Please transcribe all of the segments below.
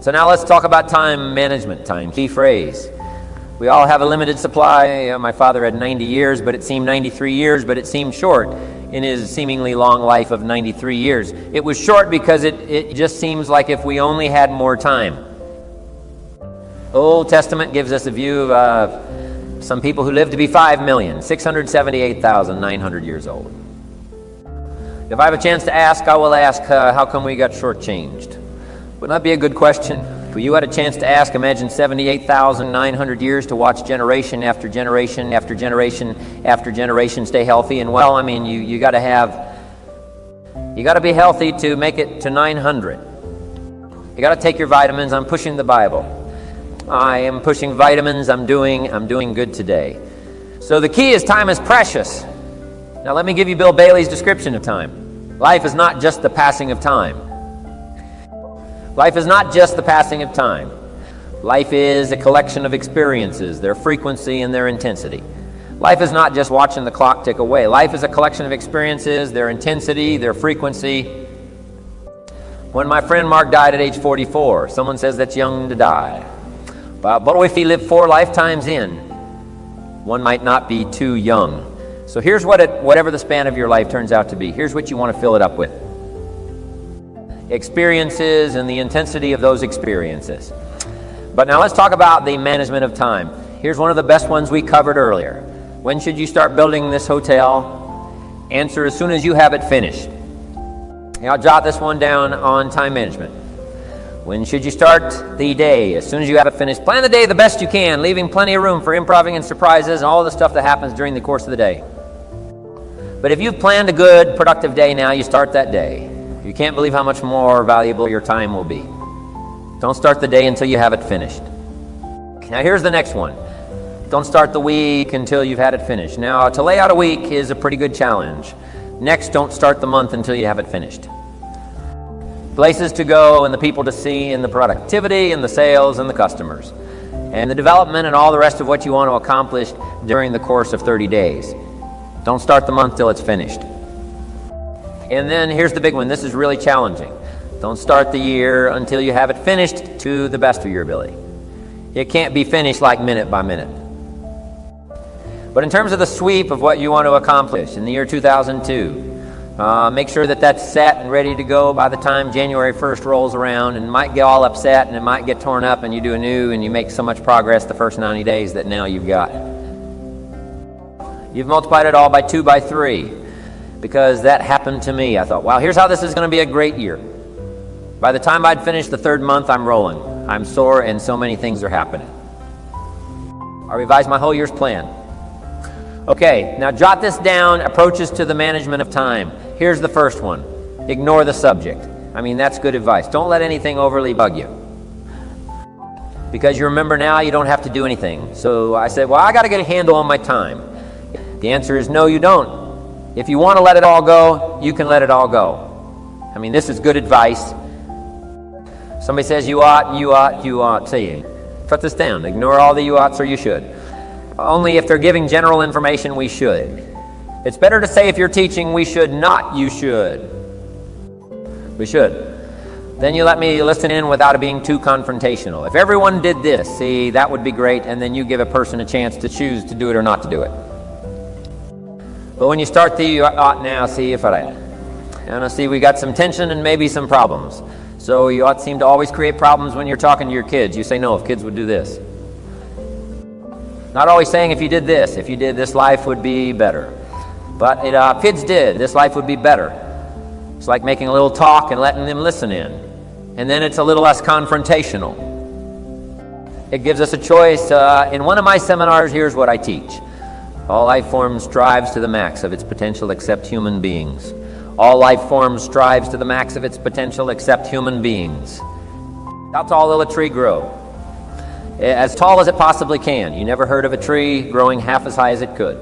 So now let's talk about time management. Time, key phrase. We all have a limited supply. My father had 90 years, but it seemed 93 years, but it seemed short in his seemingly long life of 93 years. It was short because it just seems like if we only had more time. Old Testament gives us a view of some people who lived to be 5,678,900 years old. If I have a chance to ask, I will ask, how come we got shortchanged? Wouldn't that be a good question? If you had a chance to ask, imagine 78,900 years to watch generation after generation after generation after generation stay healthy and well. I mean, you got to be healthy to make it to 900. You got to take your vitamins. I'm pushing the Bible. I am pushing vitamins. I'm doing good today. So the key is time is precious. Now let me give you Bill Bailey's description of time. Life is not just the passing of time. Life is not just the passing of time. Life is a collection of experiences, their frequency and their intensity. Life is not just watching the clock tick away. Life is a collection of experiences, their intensity, their frequency. When my friend Mark died at age 44, someone says that's young to die. But if he lived 4 lifetimes in, one might not be too young. So here's whatever the span of your life turns out to be, here's what you want to fill it up with. Experiences and the intensity of those experiences. But now let's talk about the management of time. Here's one of the best ones we covered earlier. When should you start building this hotel? Answer: as soon as you have it finished. Now jot this one down on time management. When should you start the day? As soon as you have it finished. Plan the day the best you can, leaving plenty of room for improving and surprises and all the stuff that happens during the course of the day. But if you've planned a good, productive day now, you start that day. You can't believe how much more valuable your time will be. Don't start the day until you have it finished. Now here's the next one. Don't start the week until you've had it finished. Now to lay out a week is a pretty good challenge. Next, don't start the month until you have it finished. Places to go and the people to see and the productivity and the sales and the customers and the development and all the rest of what you want to accomplish during the course of 30 days. Don't start the month till it's finished. And then here's the big one. This is really challenging. Don't start the year until you have it finished to the best of your ability. It can't be finished like minute by minute. But in terms of the sweep of what you want to accomplish in the year 2002, make sure that that's set and ready to go by the time January 1st rolls around, and it might get all upset and it might get torn up and you do anew and you make so much progress the first 90 days that now you've got it. You've multiplied it all by 2 by 3. Because that happened to me. I thought, wow, here's how this is going to be a great year. By the time I'd finished the 3rd month, I'm rolling. I'm sore and so many things are happening. I revised my whole year's plan. Okay, now jot this down, approaches to the management of time. Here's the first one. Ignore the subject. I mean, that's good advice. Don't let anything overly bug you. Because you remember now you don't have to do anything. So I said, well, I got to get a handle on my time. The answer is no, you don't. If you want to let it all go, you can let it all go. I mean, this is good advice. Somebody says you ought, say, put this down. Ignore all the you oughts or you should. Only if they're giving general information, we should. It's better to say if you're teaching, we should, not you should. We should. Then you let me listen in without it being too confrontational. If everyone did this, see, that would be great, and then you give a person a chance to choose to do it or not to do it. But when you start the you ought now, see if I see we got some tension and maybe some problems. So you ought seem to always create problems when you're talking to your kids. You say, no, if kids would do this. Not always saying if you did this, life would be better. But if kids did, this life would be better. It's like making a little talk and letting them listen in. And then it's a little less confrontational. It gives us a choice. In one of my seminars, here's what I teach. All life forms strives to the max of its potential except human beings. All life forms strives to the max of its potential except human beings. How tall will a tree grow? As tall as it possibly can. You never heard of a tree growing half as high as it could.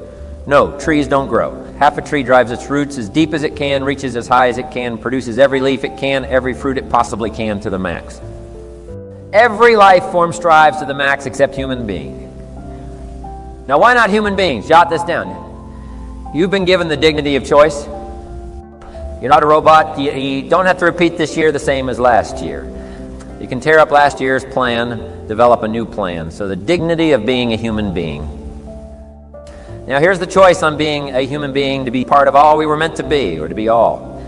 No, trees don't grow. Half a tree drives its roots as deep as it can, reaches as high as it can, produces every leaf it can, every fruit it possibly can to the max. Every life form strives to the max except human being. Now, why not human beings? Jot this down. You've been given the dignity of choice. You're not a robot. You don't have to repeat this year the same as last year. You can tear up last year's plan, develop a new plan. So the dignity of being a human being. Now here's the choice on being a human being, to be part of all we were meant to be, or to be all.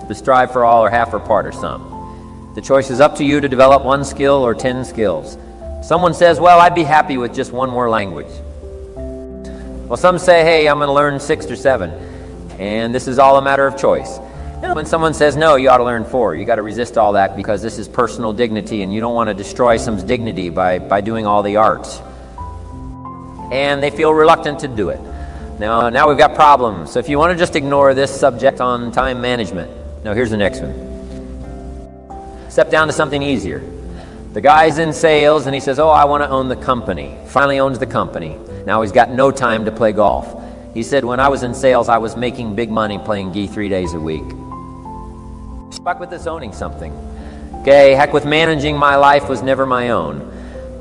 To strive for all, or half, or part, or some. The choice is up to you to develop 1 skill or 10 skills. Someone says, well, I'd be happy with just 1 more language. Well, some say, hey, I'm going to learn 6 or 7. And this is all a matter of choice. When someone says, no, you ought to learn 4, you got to resist all that, because this is personal dignity, and you don't want to destroy someone's dignity by doing all the arts. And they feel reluctant to do it. Now we've got problems. So if you want to just ignore this subject on time management, now here's the next one. Step down to something easier. The guy's in sales, and he says, oh, I want to own the company. Finally owns the company. Now he's got no time to play golf. He said, when I was in sales, I was making big money playing gi 3 days a week. Stuck with this owning something. Okay, heck with managing, my life was never my own.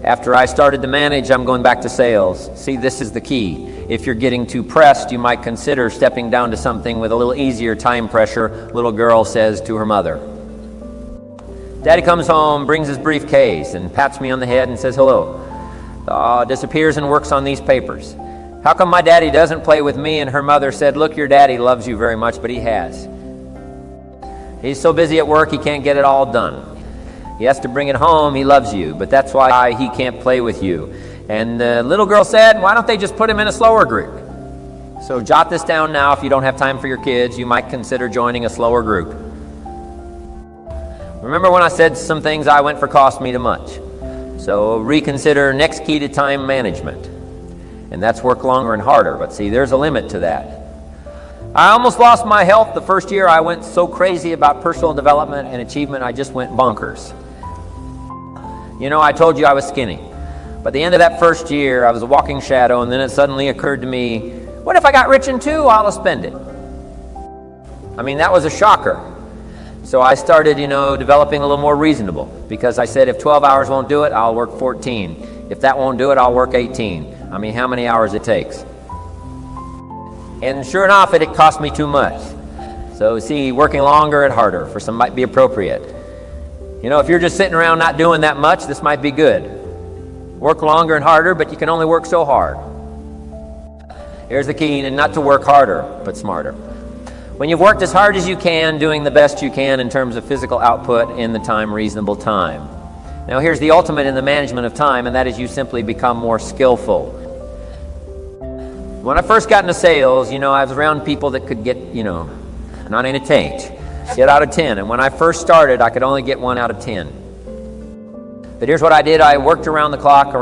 After I started to manage, I'm going back to sales. See, this is the key. If you're getting too pressed, you might consider stepping down to something with a little easier time pressure. Little girl says to her mother. Daddy comes home, brings his briefcase, and pats me on the head and says, hello. Disappears and works on these papers. How come my daddy doesn't play with me? And her mother said, look, your daddy loves you very much, but he has. He's so busy at work, he can't get it all done. He has to bring it home. He loves you, but that's why he can't play with you. And the little girl said, why don't they just put him in a slower group? So jot this down now. If you don't have time for your kids, you might consider joining a slower group. Remember when I said some things I went for cost me too much? So reconsider next key to time management. And that's work longer and harder. But see, there's a limit to that. I almost lost my health the first year. I went so crazy about personal development and achievement, I just went bonkers. You know, I told you I was skinny. But at the end of that first year, I was a walking shadow, and then it suddenly occurred to me, what if I got rich in 2? I'll spend it. I mean, that was a shocker. So I started, developing a little more reasonable, because I said if 12 hours won't do it, I'll work 14. If that won't do it, I'll work 18. I mean, how many hours it takes. And sure enough, it cost me too much. So see, working longer and harder for some might be appropriate. If you're just sitting around not doing that much, this might be good. Work longer and harder, but you can only work so hard. Here's the key, and not to work harder, but smarter. When you've worked as hard as you can, doing the best you can in terms of physical output in the reasonable time. Now here's the ultimate in the management of time, and that is you simply become more skillful. When I first got into sales, I was around people that could get, not in a taint. 8 out of 10. And when I first started, I could only get 1 out of 10. But here's what I did. I worked around the clock,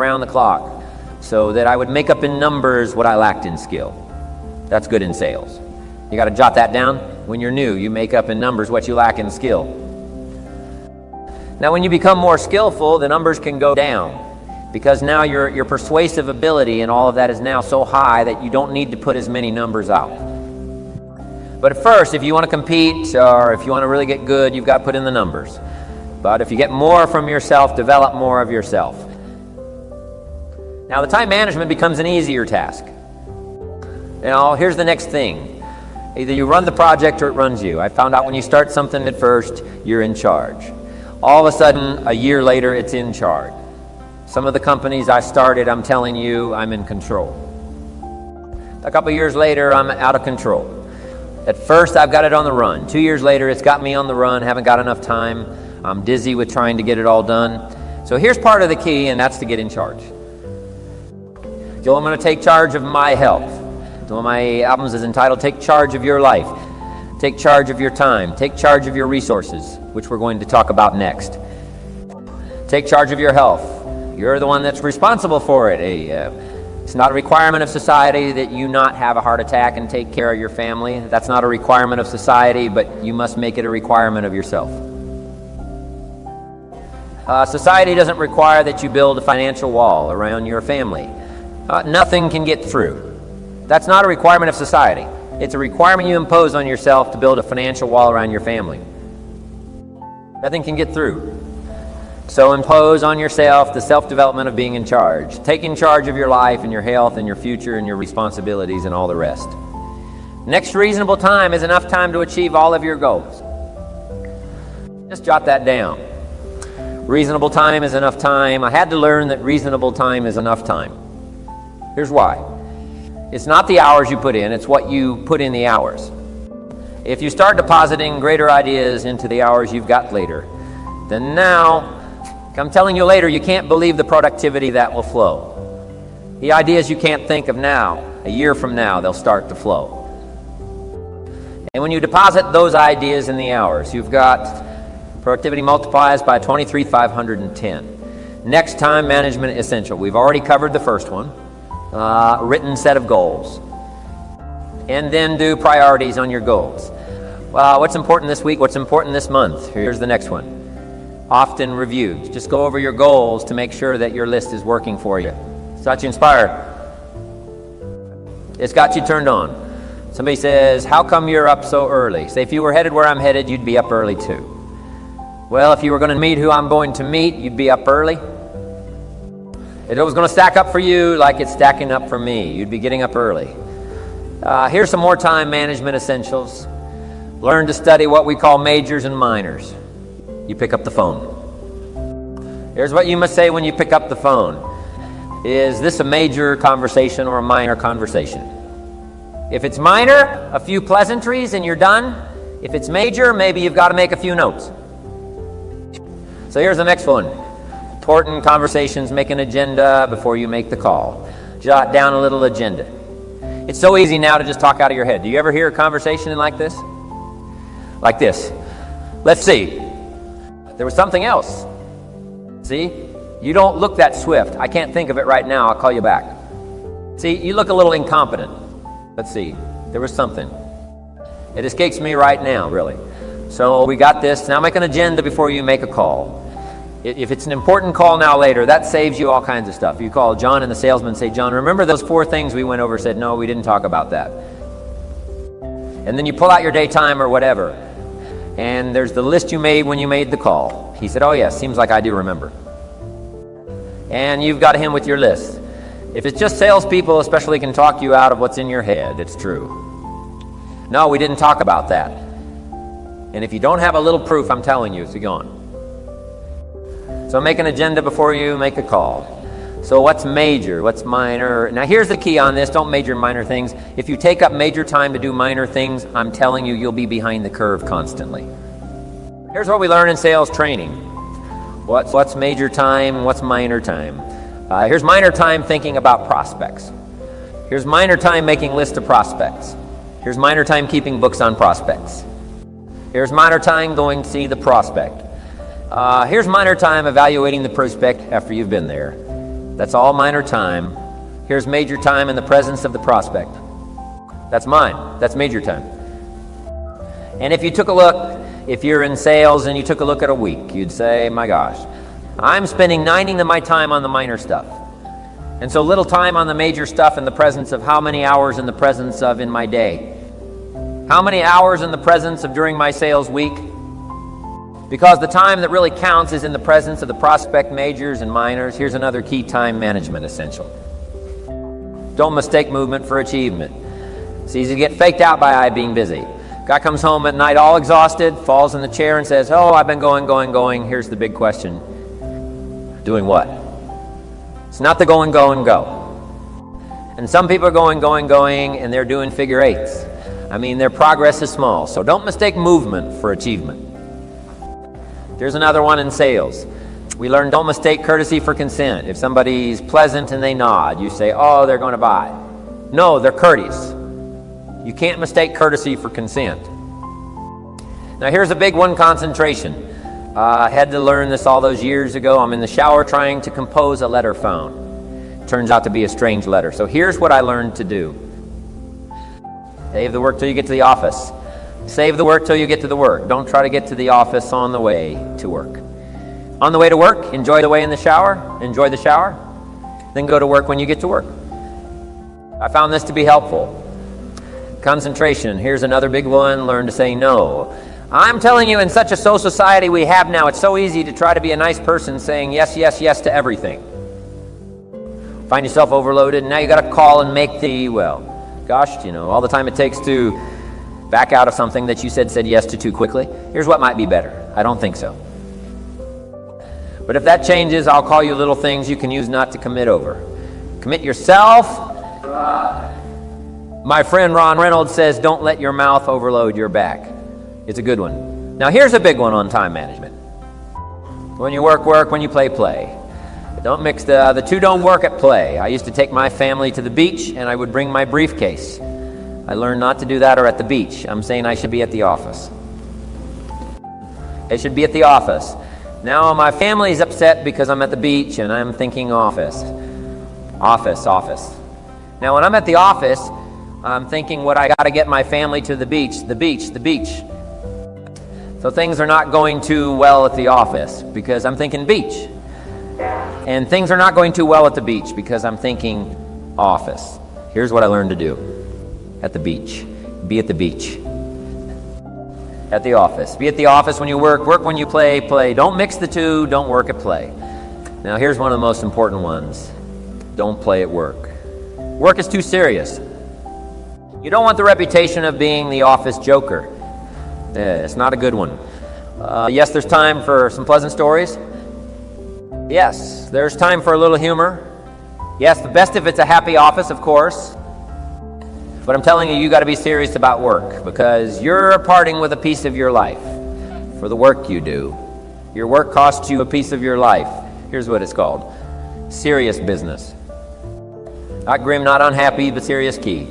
so that I would make up in numbers what I lacked in skill. That's good in sales. You got to jot that down. When you're new, you make up in numbers what you lack in skill. Now, when you become more skillful, the numbers can go down, because now your persuasive ability and all of that is now so high that you don't need to put as many numbers out. But at first, if you want to compete or if you want to really get good, you've got to put in the numbers. But if you get more from yourself, develop more of yourself. Now, the time management becomes an easier task. Here's the next thing. Either you run the project or it runs you. I found out when you start something at first, you're in charge. All of a sudden, a year later, it's in charge. Some of the companies I started, I'm telling you, I'm in control. A couple years later, I'm out of control. At first, I've got it on the run. 2 years later, it's got me on the run, haven't got enough time. I'm dizzy with trying to get it all done. So here's part of the key, and that's to get in charge. Joel, I'm going to take charge of my health. One of my albums is entitled, Take Charge of Your Life. Take charge of your time. Take charge of your resources, which we're going to talk about next. Take charge of your health. You're the one that's responsible for it. It's not a requirement of society that you not have a heart attack and take care of your family. That's not a requirement of society, but you must make it a requirement of yourself. Society doesn't require that you build a financial wall around your family. Nothing can get through. That's not a requirement of society. It's a requirement you impose on yourself to build a financial wall around your family. Nothing can get through. So impose on yourself the self-development of being in charge. Taking charge of your life and your health and your future and your responsibilities and all the rest. Next reasonable time is enough time to achieve all of your goals. Just jot that down. Reasonable time is enough time. I had to learn that reasonable time is enough time. Here's why. It's not the hours you put in, it's what you put in the hours. If you start depositing greater ideas into the hours you've got later, then now, I'm telling you later, you can't believe the productivity that will flow. The ideas you can't think of now, a year from now, they'll start to flow. And when you deposit those ideas in the hours, you've got productivity multiplies by 23,510. Next, time management essential. We've already covered the first one, written set of goals. And then do priorities on your goals. Well, what's important this week? What's important this month? Here's the next one. Often reviewed. Just go over your goals to make sure that your list is working for you. It's got you inspired. It's got you turned on. Somebody says, how come you're up so early? Say, if you were headed where I'm headed, you'd be up early too. Well, if you were going to meet who I'm going to meet, you'd be up early. If it was going to stack up for you like it's stacking up for me, you'd be getting up early. Here's some more time management essentials. Learn to study what we call majors and minors. You pick up the phone. Here's what you must say when you pick up the phone. Is this a major conversation or a minor conversation? If it's minor, a few pleasantries and you're done. If it's major, maybe you've got to make a few notes. So here's the next one. Important conversations, make an agenda before you make the call. Jot down a little agenda. It's so easy now to just talk out of your head. Do you ever hear a conversation like this? Like this. Let's see. There was something else. See? You don't look that swift. I can't think of it right now. I'll call you back. See, you look a little incompetent. Let's see. There was something. It escapes me right now, really. So we got this. Now make an agenda before you make a call. If it's an important call now later, that saves you all kinds of stuff. You call John and the salesman and say, John, remember those 4 things we went over? Said, no, we didn't talk about that. And then you pull out your daytime or whatever. And there's the list you made when you made the call. He said, oh yes, seems like I do remember. And you've got him with your list. If it's just salespeople, especially, can talk you out of what's in your head. It's true. No, we didn't talk about that. And if you don't have a little proof, I'm telling you, it's gone. So make an agenda before you make a call. So what's major? What's minor? Now here's the key on this. Don't major minor things. If you take up major time to do minor things, I'm telling you, you'll be behind the curve constantly. Here's what we learn in sales training. What's major time? What's minor time? Here's minor time thinking about prospects. Here's minor time making lists of prospects. Here's minor time keeping books on prospects. Here's minor time going to see the prospect. Here's minor time evaluating the prospect after you've been there. That's all minor time. Here's major time in the presence of the prospect. That's mine. That's major time. And if you took a look, if you're in sales and you took a look at a week, you'd say, my gosh, I'm spending 90% of my time on the minor stuff. And so little time on the major stuff in the presence of how many hours in the presence of in my day? How many hours in the presence of during my sales week? Because the time that really counts is in the presence of the prospect majors and minors. Here's another key time management essential. Don't mistake movement for achievement. It's easy to get faked out by being busy. Guy comes home at night all exhausted, falls in the chair and says, oh, I've been going. Here's the big question. Doing what? It's not the go. And some people are going, and they're doing figure eights. I mean, their progress is small. So don't mistake movement for achievement. There's another one in sales. We learn don't mistake courtesy for consent. If somebody's pleasant and they nod, you say, oh, they're going to buy. No, they're courteous. You can't mistake courtesy for consent. Now here's a big one, concentration. I had to learn this all those years ago. I'm in the shower trying to compose a letter found. Turns out to be a strange letter. So here's what I learned to do. Save the work till you get to the office. Save the work till you get to the work. Don't try to get to the office on the way to work. On the way to work, enjoy the way in the shower. Enjoy the shower. Then go to work when you get to work. I found this to be helpful. Concentration. Here's another big one. Learn to say no. I'm telling you, in such a social society we have now, it's so easy to try to be a nice person saying yes, yes, yes to everything. Find yourself overloaded, and now you got to call and make all the time it takes to back out of something that you said yes to too quickly. Here's what might be better. I don't think so. But if that changes, I'll call you little things you can use not to commit over. Commit yourself. My friend Ron Reynolds says, don't let your mouth overload your back. It's a good one. Now here's a big one on time management. When you work, work. When you play, play. Don't mix the two don't work at play. I used to take my family to the beach and I would bring my briefcase. I learned not to do that or at the beach. I'm saying I should be at the office. I should be at the office. Now my family's upset because I'm at the beach and I'm thinking office. Office, office. Now when I'm at the office, I'm thinking what I got to get my family to the beach, the beach, the beach. So things are not going too well at the office because I'm thinking beach. And things are not going too well at the beach because I'm thinking office. Here's what I learned to do at the beach. Be at the beach. At the office. Be at the office when you work, work when you play, play. Don't mix the two, don't work at play. Now here's one of the most important ones. Don't play at work. Work is too serious. You don't want the reputation of being the office joker. It's not a good one. Yes, there's time for some pleasant stories. Yes, there's time for a little humor. Yes, the best if it's a happy office, of course. But I'm telling you, you got to be serious about work because you're parting with a piece of your life for the work you do. Your work costs you a piece of your life. Here's what it's called. Serious business. Not grim, not unhappy, but serious key.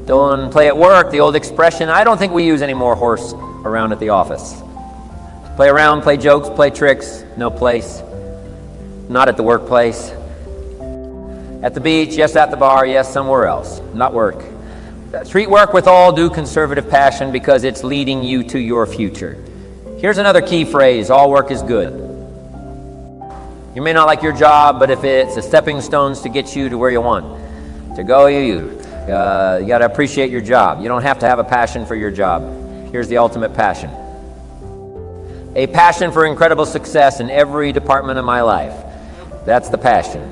Don't play at work, the old expression. I don't think we use any more horse around at the office. Play around, play jokes, play tricks, no place. Not at the workplace. At the beach, yes, at the bar, yes, somewhere else. Not work. Treat work with all due conservative passion because it's leading you to your future. Here's another key phrase, all work is good. You may not like your job, but if it's a stepping stones to get you to where you want to go, you got to appreciate your job. You don't have to have a passion for your job. Here's the ultimate passion. A passion for incredible success in every department of my life. That's the passion.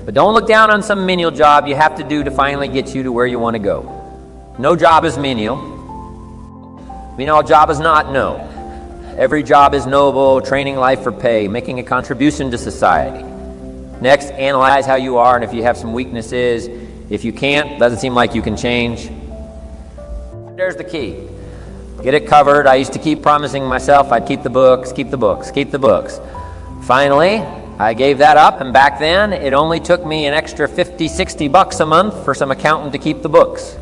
But don't look down on some menial job you have to do to finally get you to where you want to go. No job is menial. Menial job is not, no. Every job is noble, training life for pay, making a contribution to society. Next, analyze how you are and if you have some weaknesses. If you can't, doesn't seem like you can change. There's the key. Get it covered. I used to keep promising myself I'd keep the books, keep the books, keep the books. Finally, I gave that up, and back then, it only took me an extra $50-$60 a month for some accountant to keep the books.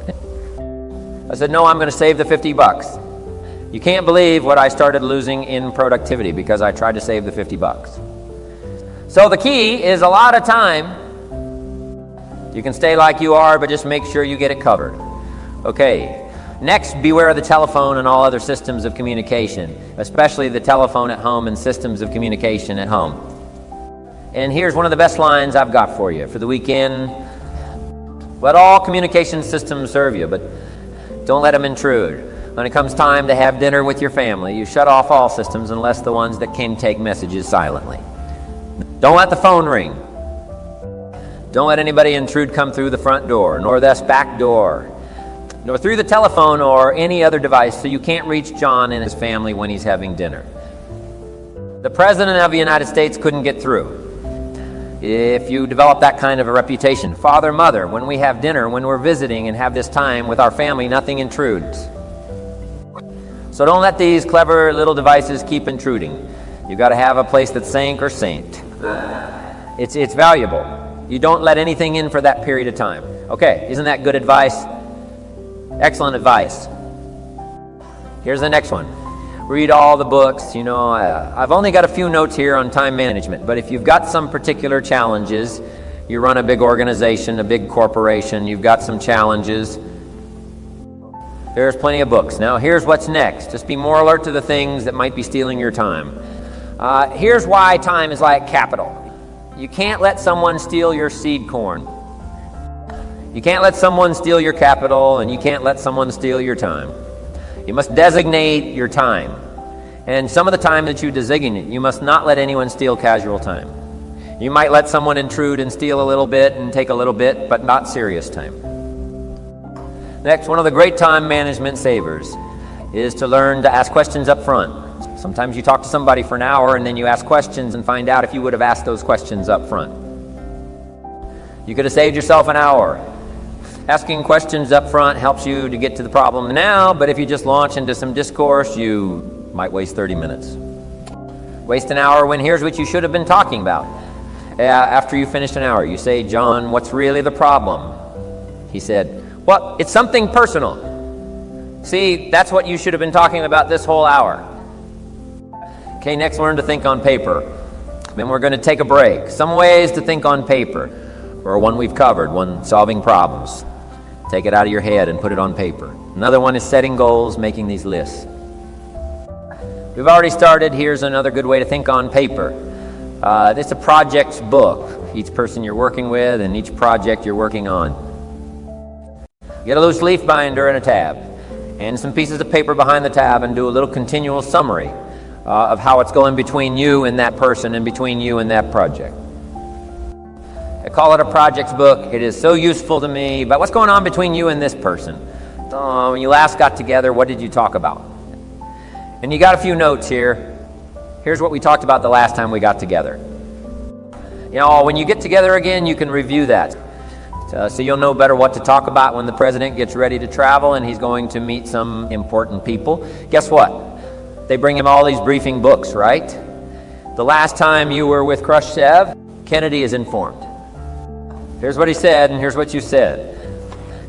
I said, no, I'm going to save the $50. You can't believe what I started losing in productivity because I tried to save the $50. So the key is a lot of time. You can stay like you are, but just make sure you get it covered. Okay. Next, beware of the telephone and all other systems of communication, especially the telephone at home and systems of communication at home. And here's one of the best lines I've got for you for the weekend. Let all communication systems serve you, but don't let them intrude. When it comes time to have dinner with your family, you shut off all systems unless the ones that can take messages silently. Don't let the phone ring. Don't let anybody intrude come through the front door, nor this back door, nor through the telephone or any other device, so you can't reach John and his family when he's having dinner. The President of the United States couldn't get through. If you develop that kind of a reputation, father, mother, when we have dinner, when we're visiting and have this time with our family, nothing intrudes. So don't let these clever little devices keep intruding. You've got to have a place that's sank or saint. It's valuable. You don't let anything in for that period of time. Okay, isn't that good advice? Excellent advice. Here's the next one. Read all the books. You know, I've only got a few notes here on time management, but if you've got some particular challenges, you run a big organization, a big corporation, you've got some challenges, there's plenty of books. Now, here's what's next. Just be more alert to the things that might be stealing your time. Here's why time is like capital. You can't let someone steal your seed corn. You can't let someone steal your capital, and you can't let someone steal your time. You must designate your time. And some of the time that you designate, you must not let anyone steal casual time. You might let someone intrude and steal a little bit and take a little bit, but not serious time. Next, one of the great time management savers is to learn to ask questions up front. Sometimes you talk to somebody for an hour and then you ask questions and find out if you would have asked those questions up front. You could have saved yourself an hour. Asking questions up front helps you to get to the problem now, but if you just launch into some discourse, you might waste 30 minutes. Waste an hour when here's what you should have been talking about. After you finished an hour, you say, John, what's really the problem? He said, well, it's something personal. See, that's what you should have been talking about this whole hour. Okay, next, learn to think on paper. Then we're going to take a break. Some ways to think on paper, or one we've covered, one solving problems. Take it out of your head and put it on paper. Another one is setting goals, making these lists. We've already started. Here's another good way to think on paper. It's a project's book, each person you're working with and each project you're working on. Get a loose leaf binder and a tab, and some pieces of paper behind the tab, and do a little continual summary of how it's going between you and that person and between you and that project. I call it a project's book. It is so useful to me. But what's going on between you and this person? When you last got together, what did you talk about? And you got a few notes here. Here's what we talked about the last time we got together. You know, when you get together again, you can review that. So you'll know better what to talk about when the president gets ready to travel and he's going to meet some important people. Guess what? They bring him all these briefing books, right? The last time you were with Khrushchev, Kennedy is informed. Here's what he said, and here's what you said.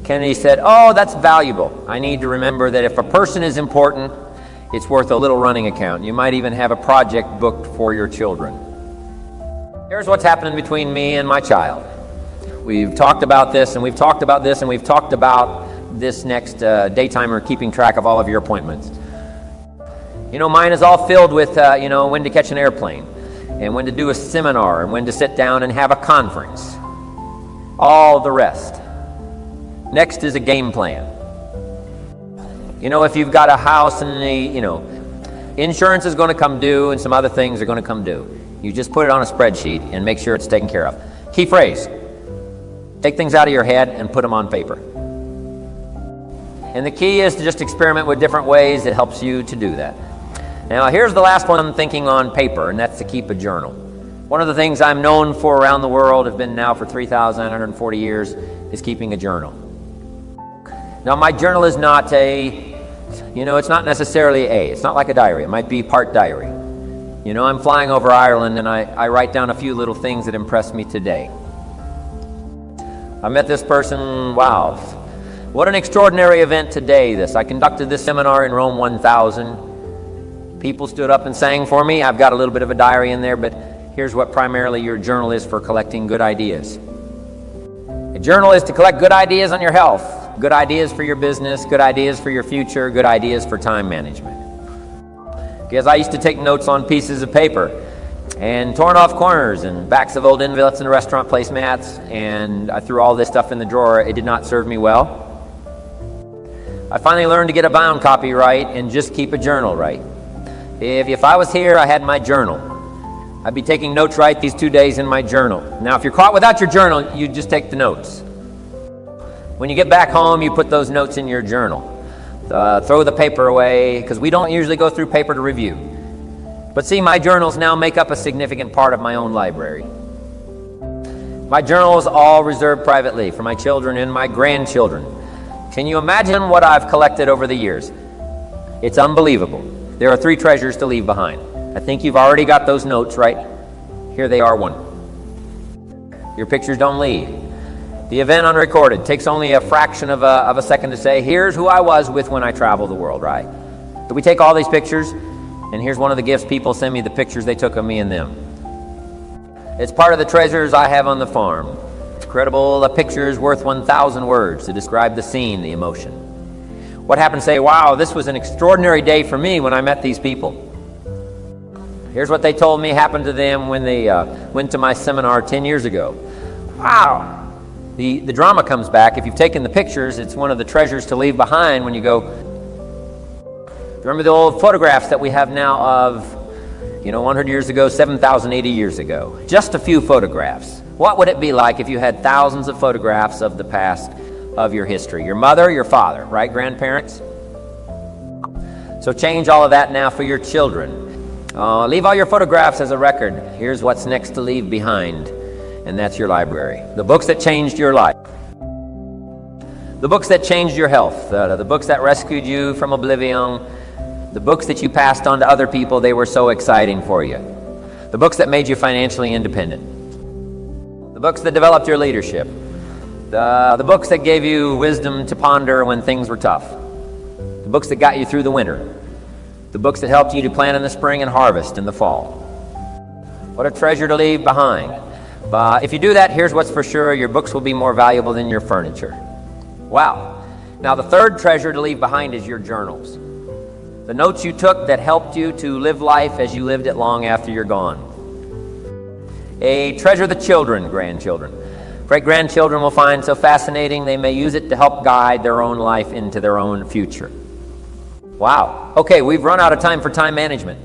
Kennedy said, oh, that's valuable. I need to remember that if a person is important, it's worth a little running account. You might even have a project booked for your children. Here's what's happening between me and my child. We've talked about this, and we've talked about this, and we've talked about this next daytimer, keeping track of all of your appointments. You know, mine is all filled with, when to catch an airplane, and when to do a seminar, and when to sit down and have a conference. All the rest. Next is a game plan. You know, if you've got a house and insurance is going to come due and some other things are going to come due, you just put it on a spreadsheet and make sure it's taken care of. Key phrase: take things out of your head and put them on paper. And the key is to just experiment with different ways that helps you to do that. Now, here's the last one, thinking on paper, and that's to keep a journal. One of the things I'm known for around the world, have been now for 3,940 years, is keeping a journal. Now, my journal is not it's not necessarily it's not like a diary. It might be part diary. You know, I'm flying over Ireland, and I write down a few little things that impressed me today. I met this person, wow, what an extraordinary event today. I conducted this seminar in Rome 1000. People stood up and sang for me. I've got a little bit of a diary in there, but here's what primarily your journal is for: collecting good ideas. A journal is to collect good ideas on your health, good ideas for your business, good ideas for your future, good ideas for time management. Because I used to take notes on pieces of paper and torn off corners and backs of old envelopes and restaurant placemats, and I threw all this stuff in the drawer. It did not serve me well. I finally learned to get a bound copy right and just keep a journal right. If I was here, I had my journal. I'd be taking notes right these 2 days in my journal. Now, if you're caught without your journal, you just take the notes. When you get back home, you put those notes in your journal. Throw the paper away, because we don't usually go through paper to review. But see, my journals now make up a significant part of my own library. My journal is all reserved privately for my children and my grandchildren. Can you imagine what I've collected over the years? It's unbelievable. There are 3 treasures to leave behind. I think you've already got those notes, right? Here they are. 1. Your pictures don't leave. The event unrecorded takes only a fraction of a second to say, here's who I was with when I traveled the world, right? So we take all these pictures, and here's one of the gifts. People send me the pictures they took of me and them. It's part of the treasures I have on the farm. It's incredible. A picture is worth 1,000 words to describe the scene, the emotion. What happened to say, wow, this was an extraordinary day for me when I met these people. Here's what they told me happened to them when they went to my seminar 10 years ago. Wow. The drama comes back. If you've taken the pictures, it's one of the treasures to leave behind when you go. Remember the old photographs that we have now of, 100 years ago, 7,080 years ago? Just a few photographs. What would it be like if you had thousands of photographs of the past, of your history? Your mother, your father, right, grandparents? So change all of that now for your children. Leave all your photographs as a record. Here's what's next to leave behind, and that's your library. The books that changed your life. The books that changed your health. The books that rescued you from oblivion. The books that you passed on to other people. They were so exciting for you. The books that made you financially independent. The books that developed your leadership. The books that gave you wisdom to ponder when things were tough. The books that got you through the winter. The books that helped you to plant in the spring and harvest in the fall. What a treasure to leave behind. But if you do that, here's what's for sure. Your books will be more valuable than your furniture. Wow. Now the third treasure to leave behind is your journals. The notes you took that helped you to live life as you lived it long after you're gone. Treasure the children, grandchildren. Great-grandchildren will find so fascinating they may use it to help guide their own life into their own future. Wow. Okay, we've run out of time for time management.